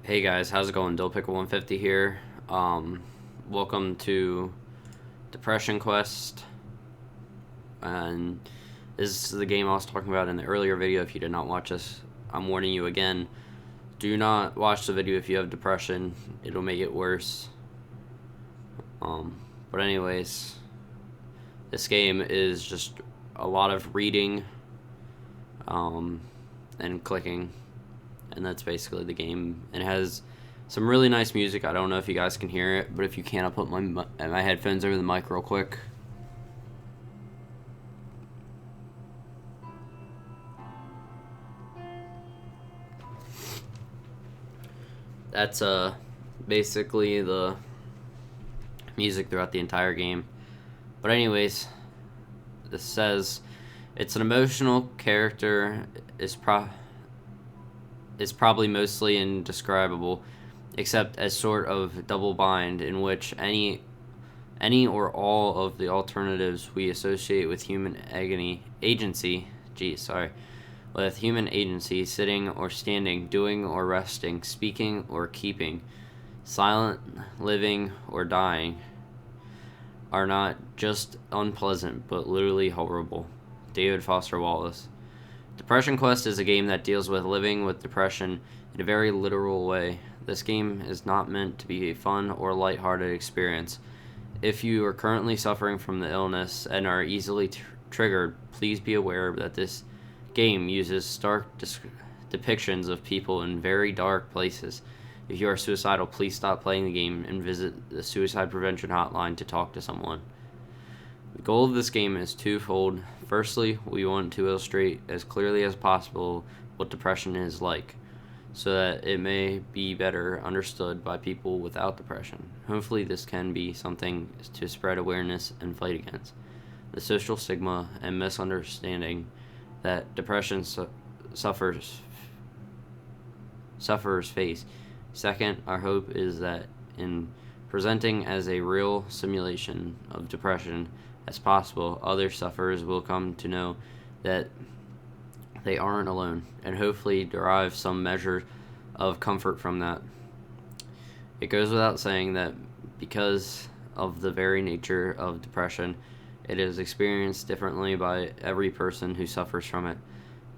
Hey guys, how's it going? Dillpickle150 here. Welcome to Depression Quest, and this is the game I was talking about in the earlier video. If you did not watch this, I'm warning you again. Do not watch the video if you have depression. It'll make it worse. But anyways, this game is just a lot of reading, and clicking, and that's basically the game. It has some really nice music. I don't know if you guys can hear it, but if you can, I'll put my headphones over the mic real quick. That's basically the music throughout the entire game. But anyways, this says it's an emotional character is probably mostly indescribable, except as sort of double bind in which any or all of the alternatives we associate with human agency, with human agency, sitting or standing, doing or resting, speaking or keeping, silent, living or dying, are not just unpleasant but literally horrible. David Foster Wallace. Depression Quest is a game that deals with living with depression in a very literal way. This game is not meant to be a fun or lighthearted experience. If you are currently suffering from the illness and are easily triggered, please be aware that this game uses stark depictions of people in very dark places. If you are suicidal, please stop playing the game and visit the suicide prevention hotline to talk to someone. The goal of this game is twofold. Firstly, we want to illustrate as clearly as possible what depression is like, so that it may be better understood by people without depression. Hopefully this can be something to spread awareness and fight against the social stigma and misunderstanding that depression sufferers face. Second, our hope is that in presenting as a real simulation of depression as possible, other sufferers will come to know that they aren't alone, and hopefully derive some measure of comfort from that. It goes without saying that because of the very nature of depression, it is experienced differently by every person who suffers from it.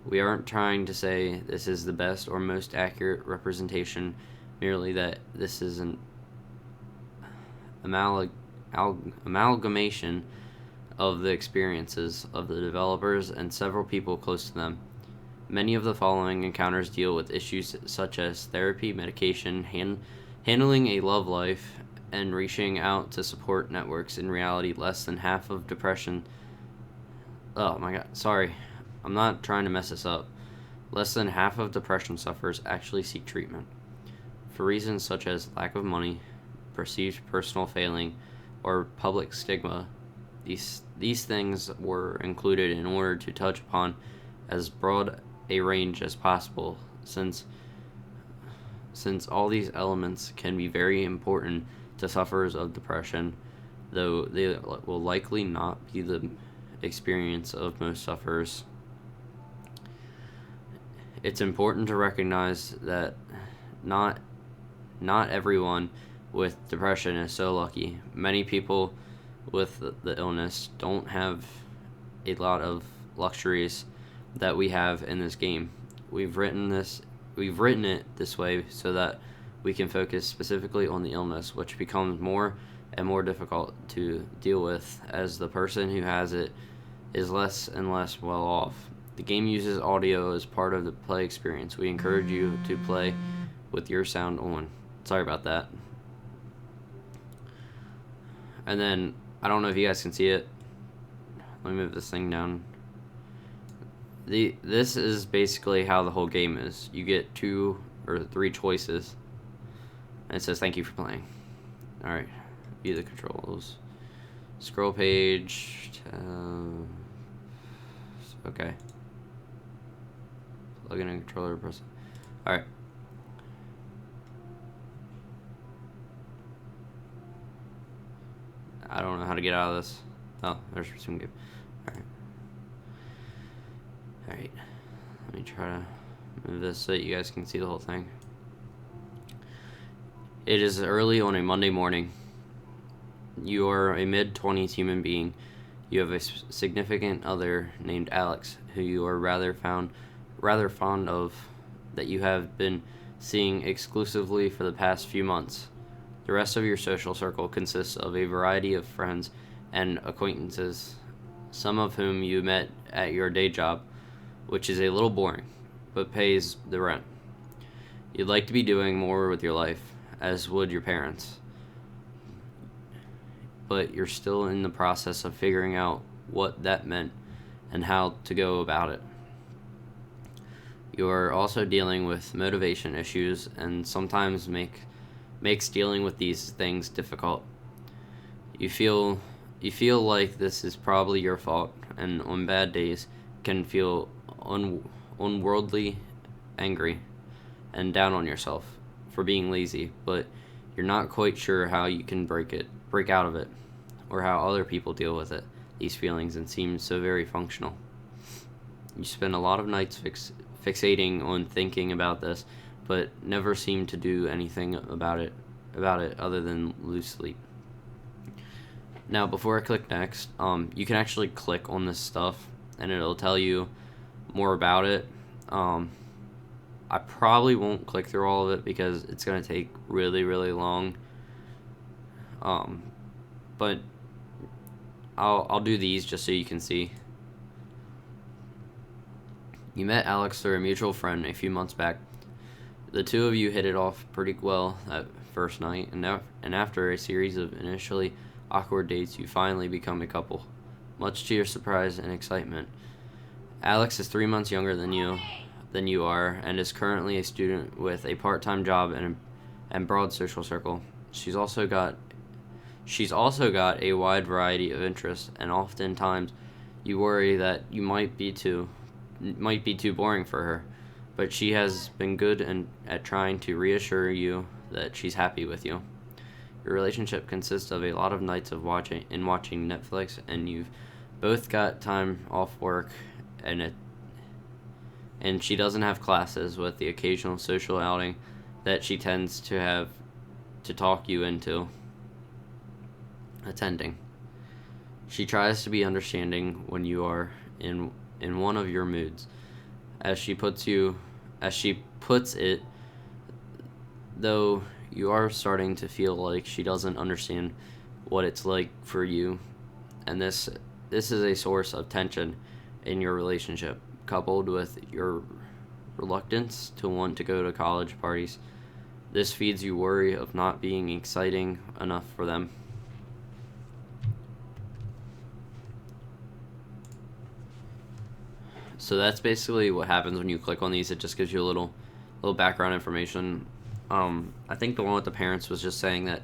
We aren't trying to say this is the best or most accurate representation, merely that this is an amalgamation of the experiences of the developers and several people close to them. Many of the following encounters deal with issues such as therapy, medication, handling a love life, and reaching out to support networks. In reality, less than half of depression... Oh my god, sorry. I'm not trying to mess this up. Less than half of depression sufferers actually seek treatment. For reasons such as lack of money, perceived personal failing, or public stigma, these things were included in order to touch upon as broad a range as possible, since all these elements can be very important to sufferers of depression, though they will likely not be the experience of most sufferers. It's important to recognize that not everyone with depression is so lucky. Many people with the illness don't have a lot of luxuries that we have in this game. We've written it this way so that we can focus specifically on the illness, which becomes more and more difficult to deal with as the person who has it is less and less well off. The game uses audio as part of the play experience. We encourage you to play with your sound on. Sorry about that. And then, I don't know if you guys can see it. Let me move this thing down. This is basically how the whole game is. You get 2 or 3 choices, and it says thank you for playing. Alright, view the controls. Scroll page. Okay. Plug in a controller, press. Alright. I don't know how to get out of this. Oh, there's some good. Alright. Let me try to move this so that you guys can see the whole thing. It is early on a Monday morning. You are a mid-20s human being. You have a significant other named Alex, who you are rather fond of, that you have been seeing exclusively for the past few months. The rest of your social circle consists of a variety of friends and acquaintances, some of whom you met at your day job, which is a little boring, but pays the rent. You'd like to be doing more with your life, as would your parents, but you're still in the process of figuring out what that meant and how to go about it. You're also dealing with motivation issues and sometimes makes dealing with these things difficult. You feel like this is probably your fault, and on bad days can feel unworldly angry and down on yourself for being lazy, but you're not quite sure how you can break out of it, or how other people deal with these feelings, and seem so very functional. You spend a lot of nights fixating on thinking about this, but never seem to do anything about it other than lose sleep. Now, before I click next, you can actually click on this stuff, and it'll tell you more about it. I probably won't click through all of it because it's going to take really, really long. But I'll do these just so you can see. You met Alex through a mutual friend a few months back. The two of you hit it off pretty well that first night, and after a series of initially awkward dates, you finally become a couple, much to your surprise and excitement. Alex is 3 months younger than you are, and is currently a student with a part-time job and broad social circle. She's also got a wide variety of interests, and oftentimes you worry that you might be too boring for her, but she has been good at trying to reassure you that she's happy with you. Your relationship consists of a lot of nights of watching Netflix, and you've both got time off work, and she doesn't have classes, with the occasional social outing that she tends to have to talk you into attending. She tries to be understanding when you are in one of your moods, as she puts it, though you are starting to feel like she doesn't understand what it's like for you, and this is a source of tension in your relationship, coupled with your reluctance to want to go to college parties. This feeds you worry of not being exciting enough for them. So that's basically what happens when you click on these. It just gives you a little background information. I think the one with the parents was just saying that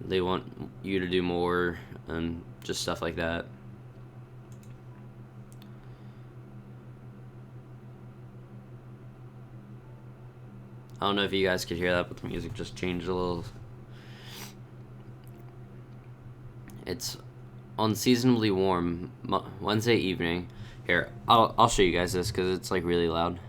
they want you to do more and just stuff like that. I don't know if you guys could hear that, but the music just changed a little. It's unseasonably warm Wednesday evening. Here, I'll show you guys this because it's like really loud.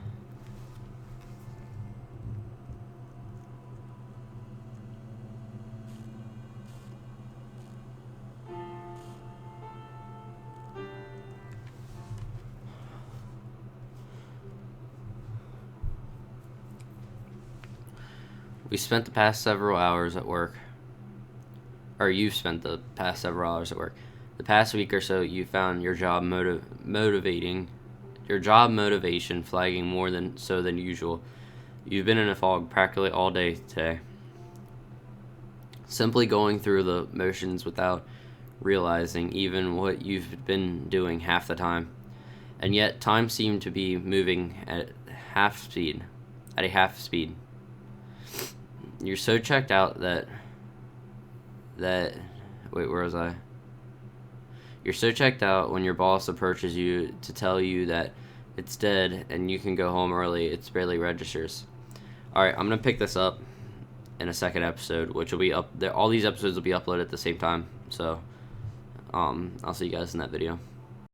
We spent the past several hours at work. Or you've spent the past several hours at work. The past week or so, you found your job motivation flagging more than usual. You've been in a fog practically all day today, simply going through the motions without realizing even what you've been doing half the time. And yet, time seemed to be moving at a half speed. You're so checked out that wait, where was I? You're so checked out when your boss approaches you to tell you that it's dead and you can go home early, it barely registers. Alright, I'm going to pick this up in a second episode, which will be up there. All these episodes will be uploaded at the same time, so I'll see you guys in that video.